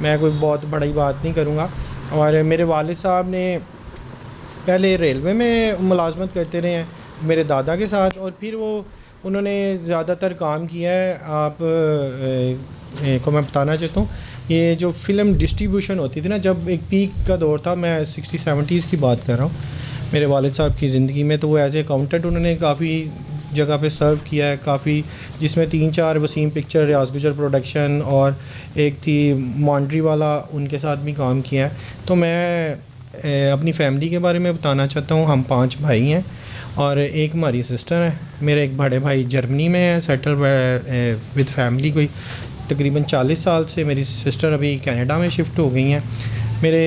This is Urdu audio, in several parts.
میں کوئی بہت بڑی بات نہیں کروں گا. اور میرے والد صاحب نے پہلے ریلوے میں ملازمت کرتے رہے ہیں میرے دادا کے ساتھ, اور پھر انہوں نے زیادہ تر کام کیا ہے. آپ کو میں بتانا چاہتا ہوں, یہ جو فلم ڈسٹریبیوشن ہوتی تھی نا, جب ایک پیک کا دور تھا, میں 60-70s کی بات کر رہا ہوں میرے والد صاحب کی زندگی میں, تو وہ ایز اے اکاؤنٹنٹ انہوں نے کافی جگہ پہ سرو کیا ہے, کافی, جس میں 3-4 وسیم پکچر, ریاض گجر پروڈکشن, اور ایک تھی مانڈری والا, ان کے ساتھ بھی کام کیا ہے. تو میں اپنی فیملی کے بارے میں بتانا چاہتا ہوں. ہم 5 بھائی ہیں اور ایک ہماری سسٹر ہے. میرے ایک بڑے بھائی جرمنی میں ہے سیٹل ود فیملی, کوئی تقریباً 40 سال سے. میری سسٹر ابھی کینیڈا میں شفٹ ہو گئی ہیں. میرے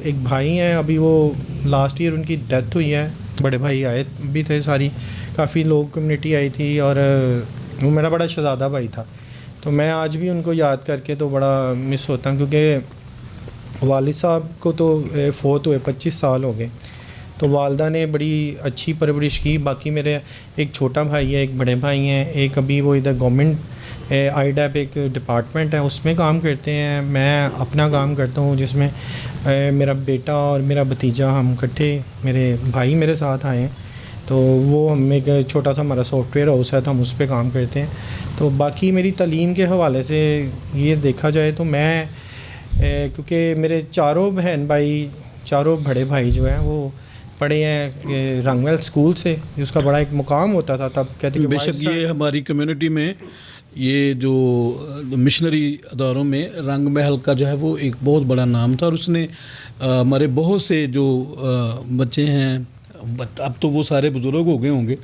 ایک بھائی ہیں, ابھی وہ لاسٹ ایئر ان کی ڈیتھ ہوئی ہے. بڑے بھائی آئے بھی تھے, ساری کافی لوگ کمیونٹی آئی تھی, اور وہ میرا بڑا شہزادہ بھائی تھا. تو میں آج بھی ان کو یاد کر کے تو بڑا مس ہوتا ہوں, کیونکہ والد صاحب کو تو فوت ہوئے 25 سال ہو گئے. تو والدہ نے بڑی اچھی پرورش کی. باقی میرے ایک چھوٹا بھائی ہے, ایک بڑے بھائی ہیں, ایک ابھی وہ ادھر گورنمنٹ آئی ڈیپ ایک ڈپارٹمنٹ ہے اس میں کام کرتے ہیں. میں اپنا کام کرتا ہوں جس میں میرا بیٹا اور میرا بھتیجا, ہم اکٹھے, میرے بھائی میرے ساتھ آئے ہیں. تو وہ ہم ایک چھوٹا سا ہمارا سافٹ ویئر ہاؤس ہے, تو ہم اس پہ کام کرتے ہیں. تو باقی میری تعلیم کے حوالے سے یہ دیکھا جائے تو میں کیونکہ میرے چاروں بہن بھائی, چاروں بڑے بھائی جو ہیں وہ پڑھے ہیں رنگ محل اسکول سے, جس کا بڑا ایک مقام ہوتا تھا تب. کہتے بے شک یہ ہماری کمیونٹی میں یہ جو مشنری اداروں میں رنگ محل کا جو ہے وہ ایک بہت بڑا نام تھا, اور اس نے ہمارے بہت سے جو بچے ہیں, اب تو وہ سارے بزرگ ہو گئے ہوں گے,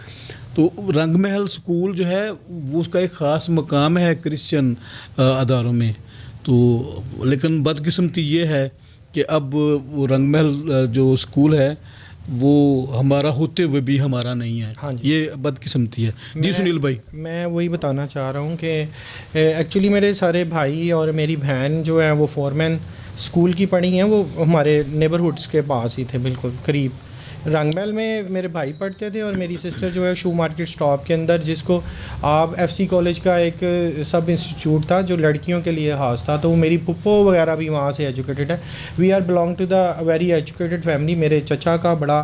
تو رنگ محل اسکول جو ہے وہ اس کا ایک خاص مقام ہے کرسچن اداروں میں. تو لیکن بدقسمتی یہ ہے کہ اب وہ رنگ محل جو اسکول ہے وہ ہمارا ہوتے ہوئے بھی ہمارا نہیں ہے. ہاں جی, یہ بدقسمتی ہے. جی سنیل بھائی, میں وہی بتانا چاہ رہا ہوں کہ ایکچولی میرے سارے بھائی اور میری بہن جو ہیں وہ فورمین اسکول کی پڑھی ہیں, وہ ہمارے نیبرہڈس کے پاس ہی تھے, بالکل قریب. رنگ محل میں میرے بھائی پڑھتے تھے, اور میری سسٹر جو ہے شو مارکیٹ اسٹاپ کے اندر, جس کو آپ ایف سی کالج کا ایک سب انسٹیٹیوٹ تھا جو لڑکیوں کے لیے خاص تھا, تو وہ میری پھپھو وغیرہ بھی وہاں سے ایجوکیٹڈ ہے. We are belong to the very educated family. میرے چچا کا بڑا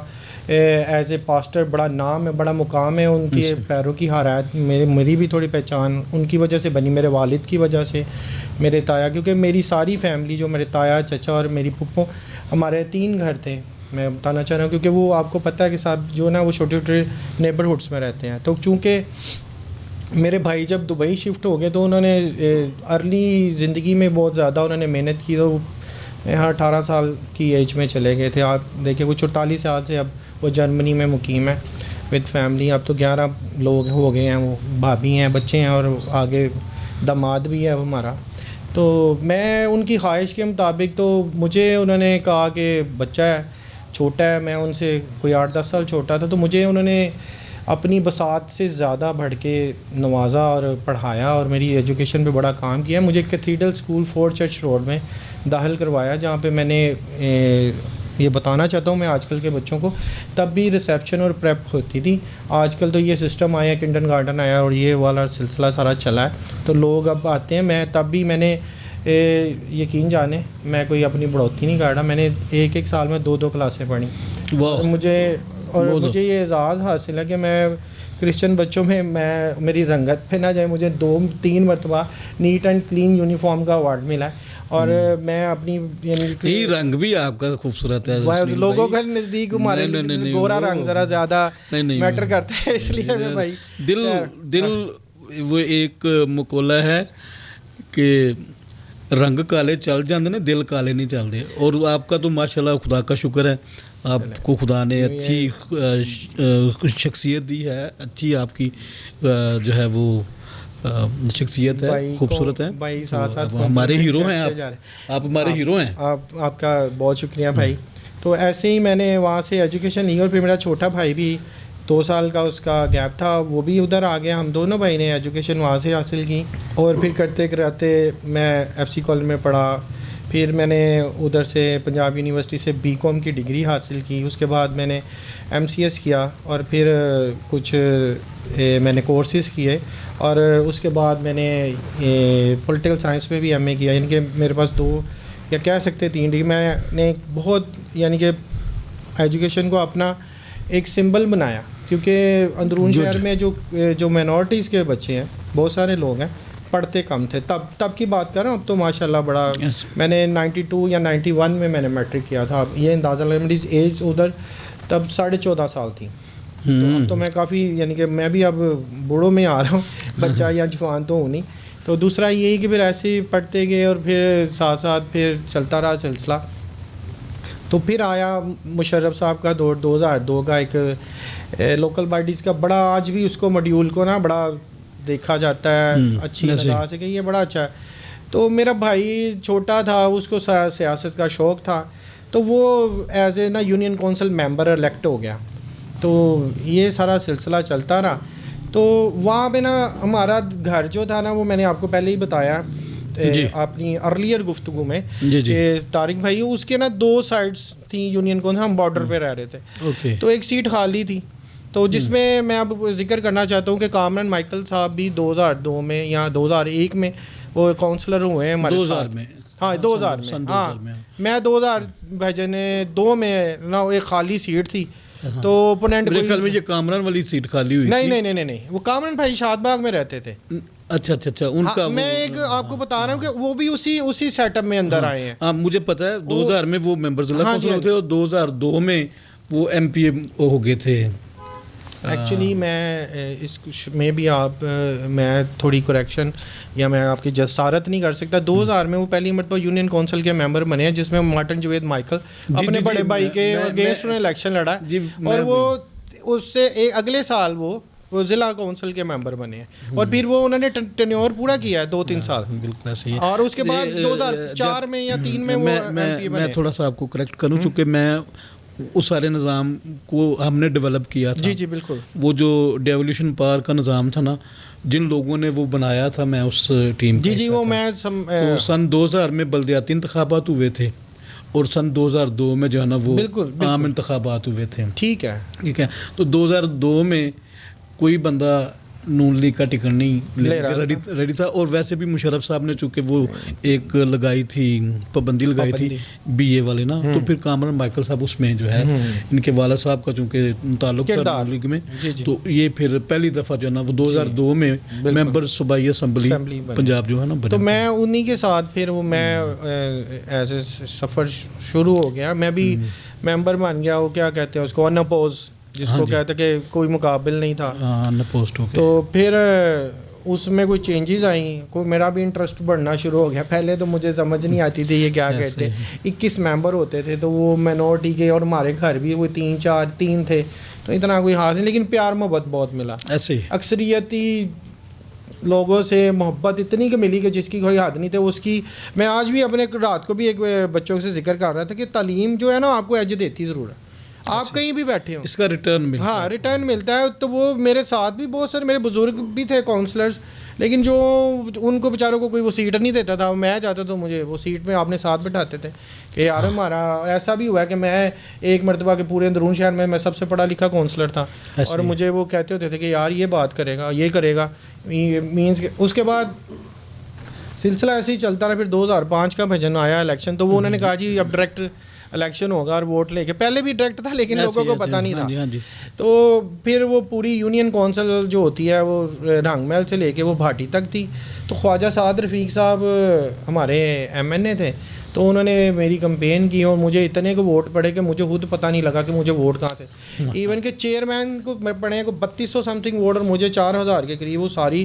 ایز اے پاسٹر بڑا نام ہے, بڑا مقام ہے, ان کے پیروں کی حرایت میری بھی تھوڑی پہچان ان کی وجہ سے بنی, میرے والد کی وجہ سے, میرے تایا, کیونکہ میری ساری فیملی جو میرے تایا, چچا اور میری پھپھو, ہمارے 3 گھر تھے. میں بتانا چاہ رہا ہوں کیونکہ وہ آپ کو پتہ ہے کہ صاحب جو نا وہ چھوٹے چھوٹے نیبرہڈس میں رہتے ہیں. تو چونکہ میرے بھائی جب دبئی شفٹ ہو گئے تو انہوں نے ارلی زندگی میں بہت زیادہ انہوں نے محنت کی, تو 18 سال کی ایج میں چلے گئے تھے. آپ دیکھیں وہ 44 سال سے اب وہ جرمنی میں مقیم ہے ود فیملی. اب تو 11 لوگ ہو گئے ہیں, وہ بھابھی ہیں, بچے ہیں, اور آگے داماد بھی ہے ہمارا. تو میں ان کی خواہش کے مطابق, تو مجھے انہوں نے کہا کہ بچہ ہے, چھوٹا ہے, میں ان سے کوئی 8-10 سال چھوٹا تھا, تو مجھے انہوں نے اپنی بساط سے زیادہ بڑھ کے نوازا اور پڑھایا, اور میری ایجوکیشن پہ بڑا کام کیا. مجھے cathedral school fort church road میں داخل کروایا, جہاں پہ میں نے یہ بتانا چاہتا ہوں میں آج کل کے بچوں کو, تب بھی ریسیپشن اور پریپ ہوتی تھی. آج کل تو یہ سسٹم آیا, کنڈر گارڈن آیا, اور یہ والا سلسلہ سارا چلا ہے, تو لوگ اب آتے ہیں. میں تب بھی میں نے یقین جانے میں کوئی اپنی بڑھوتی نہیں کر رہا, میں نے ایک سال میں 2 کلاسیں پڑھی. مجھے یہ اعزاز حاصل ہے کہ میں کرسچن بچوں میں میری رنگت پہ نہ جائے, مجھے 2-3 مرتبہ نیٹ اینڈ کلین یونیفارم کا ایوارڈ ملا ہے. اور میں اپنی یعنی رنگ بھی آپ کا خوبصورت ہے, لوگوں کے نزدیک ہمارے گورا رنگ ذرا زیادہ میٹر کرتا ہے, اس لیے میں بھائی دل وہ ایک مقولہ ہے کہ رنگ کالے چل جاندے نے, دل کالے نہیں چلتے. اور آپ کا تو ماشاءاللہ خدا کا شکر ہے, آپ کو خدا نے اچھی شخصیت دی ہے, اچھی آپ کی جو ہے وہ شخصیت ہے, خوبصورت ہے. بھائی ساتھ ساتھ ہمارے ہیرو ہیں آپ ہمارے ہیرو ہیں. آپ کا بہت شکریہ بھائی. تو ایسے ہی میں نے وہاں سے ایجوکیشن لی, اور پھر میرا چھوٹا بھائی بھی 2 سال کا اس کا گیپ تھا, وہ بھی ادھر آ گیا. ہم دونوں بھائی نے ایجوکیشن وہاں سے حاصل کی, اور پھر کرتے کراتے میں ایف سی کالج میں پڑھا. پھر میں نے ادھر سے پنجاب یونیورسٹی سے بی کام کی ڈگری حاصل کی. اس کے بعد میں نے ایم سی ایس کیا, اور پھر کچھ میں نے کورسز کیے, اور اس کے بعد میں نے پولیٹیکل سائنس میں بھی ایم اے کیا. یعنی کہ میرے پاس یا کہہ سکتے 3 ڈگری. میں نے بہت یعنی کہ ایجوکیشن کو اپنا ایک سمبل بنایا, کیونکہ اندرون شہر میں جو مائنورٹیز کے بچے ہیں بہت سارے لوگ ہیں, پڑھتے کم تھے. تب کی بات کر رہا ہوں, اب تو ماشاء اللہ بڑا. میں نے 92 یا 91 میں نے میٹرک کیا تھا. اب یہ اندازہ لگا میری ایج ادھر تب 14.5 سال تھی. اب تو میں کافی یعنی کہ میں بھی اب بوڑھوں میں آ رہا ہوں, بچہ یا جوان تو ہوں نہیں. تو دوسرا یہی کہ پھر ایسے ہی پڑھتے گئے اور پھر ساتھ ساتھ پھر چلتا رہا سلسلہ. تو پھر آیا مشرف صاحب کا دور 2002 کا, ایک لوکل باڈیز کا بڑا, آج بھی اس کو ماڈیول کو نا بڑا دیکھا جاتا ہے اچھی نگاہ سے کہ یہ بڑا اچھا ہے. تو میرا بھائی چھوٹا تھا, اس کو سیاست کا شوق تھا, تو وہ ایز اے نا یونین کونسل ممبر الیکٹ ہو گیا. تو یہ سارا سلسلہ چلتا رہا. تو وہاں پہ نا ہمارا گھر جو تھا نا, وہ میں نے آپ کو پہلے ہی بتایا اپنی ارلیئر گفتگو میں کہ طارق بھائی اس کے نا 2 سائڈس تھیں یونین کونسل, ہم بارڈر پہ رہ رہے تھے. تو ایک سیٹ خالی تھی, تو جس میں میں اب ذکر کرنا چاہتا ہوں کہ کامران مائیکل صاحب بھی 2002 میں یا 2001 میں وہ کونسلر ہوئے ہیں ہمارے ساتھ. ہاں 2000 میں. ہاں میں 2002 میں نا ایک خالی سیٹ تھی. تو اوپوننٹ میرے خیال میں یہ کامران والی سیٹ خالی ہوئی. نہیں, وہ کامران بھائی شاد باغ میں رہتے تھے. اچھا ان کا میں ایک آپ کو بتا رہا ہوں کہ وہ بھی اسی سیٹ اپ میں اندر آئے ہیں. ہاں مجھے پتا ہے 2000 میں وہ ممبر ضلع کونسل ہوتے اور 2002 میں وہ ایم پی اے ہو گئے تھے. ایکچولی میں اس میں بھی میں تھوڑی کریکشن یا میں آپ کی جسارت نہیں کر سکتا. 2000 میں وہ پہلی مرتبہ یونین کونسل کے ممبر بنے ہیں, جس میں مارٹن جوید مائیکل اپنے بڑے بھائی کے اگینسٹ انہوں نے الیکشن لڑا, اور وہ اس سے اگلے سال وہ ضلع کونسل کے ممبر بنے ہیں, اور پھر وہ انہوں نے ٹینیور پورا کیا ہے 2-3 سال. بالکل ایسے ہی. اور اس کے بعد 2004 میں یا 3 میں وہ ایم پی بنے. میں تھوڑا سا آپ کو کریکٹ کروں, چونکہ میں اس سارے نظام کو ہم نے ڈیولپ کیا تھا. جی بالکل. وہ جو ڈیولیوشن پار کا نظام تھا نا, جن لوگوں نے وہ بنایا تھا, میں اس ٹیم جی وہ میں تو سن 2000 میں بلدیاتی انتخابات ہوئے تھے, اور سن 2002 میں جو ہے نا وہ عام انتخابات ہوئے تھے. ٹھیک ہے. تو 2002 میں کوئی بندہ نون لیگ کا ٹکٹ نہیں ریڈی تھا, اور ویسے بھی مشرف صاحب نے چونکہ وہ ایک لگائی تھی پابندی لگائی تھی بی اے والے نا, تو پھر کامران مائیکل صاحب اس میں جو ہے ان کے والد صاحب کا چونکہ تعلق تھا نون لیگ میں, تو یہ پھر پہلی دفعہ جو ہے نا وہ 2002 میں ممبر صوبائی اسمبلی پنجاب جو ہے نا بنے. تو میں انہی کے ساتھ پھر وہ میں ایز اے سفر شروع ہو گیا. میں بھی ممبر بن گیا, وہ کیا کہتے ہیں اس کو, انپوز, جس کو کہتے کہ کوئی مقابل نہیں تھا. تو پھر اس میں کوئی چینجز آئیں, کوئی میرا بھی انٹرسٹ بڑھنا شروع ہو گیا. پہلے تو مجھے سمجھ نہیں آتی تھی یہ کیا کہتے. 21 ممبر ہوتے تھے, تو وہ مائنورٹی کے, اور ہمارے گھر بھی وہ 3 تھے, تو اتنا کوئی خاص نہیں, لیکن پیار محبت بہت ملا. ایسے اکثریتی لوگوں سے محبت اتنی کہ ملی کہ جس کی کوئی حد نہیں تھے. اس کی میں آج بھی اپنے رات کو بھی ایک بچوں سے ذکر کر رہا تھا کہ تعلیم جو ہے نا آپ کو ایج دیتی ضرور ہے, آپ کہیں بھی بیٹھے ہوں, اس کا ریٹرن ملتا ہے. ہاں ریٹرن ملتا ہے. تو وہ میرے ساتھ بھی بہت سارے میرے بزرگ بھی تھے کاؤنسلرز, لیکن جو ان کو بیچاروں کو کوئی وہ سیٹ نہیں دیتا تھا. میں جاتا تو مجھے وہ سیٹ میں آپ نے ساتھ بٹھاتے تھے کہ یار ہمارا ایسا بھی ہوا ہے کہ میں ایک مرتبہ کے پورے اندرون شہر میں سب سے پڑھا لکھا کاؤنسلر تھا, اور مجھے وہ کہتے ہوتے تھے کہ یار یہ بات کرے گا, یہ کرے گا, مینس. اس کے بعد سلسلہ ایسے ہی چلتا رہا. پھر 2005 کا بھجن آیا الیکشن, تو وہ انہوں نے کہا جی اب ڈائریکٹ الیکشن ہوگا اور ووٹ لے کے. پہلے بھی ڈائریکٹ تھا لیکن لوگوں کو پتہ نہیں تھا. تو پھر وہ پوری یونین کونسل جو ہوتی ہے وہ رنگ محل سے لے کے وہ بھاٹی تک تھی. تو خواجہ سعد رفیق صاحب ہمارے ایم این اے تھے, تو انہوں نے میری کمپین کی, اور مجھے اتنے کو ووٹ پڑے کہ مجھے خود پتہ نہیں لگا کہ مجھے ووٹ کہاں سے. ایون کہ چیئرمین کو پڑے کو 3200 سم تھنگ ووٹ, اور مجھے 4000 کے قریب. وہ ساری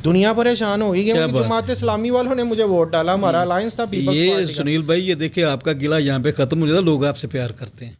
دنیا پریشان ہو گئی کہ جماعت اسلامی والوں نے مجھے ووٹ ڈالا. ہمارا الائنس تھا پیپلز پارٹی کا. یہ سنیل بھائی یہ دیکھیں آپ کا گلہ یہاں پہ ختم ہو جاتا, لوگ آپ سے پیار کرتے ہیں.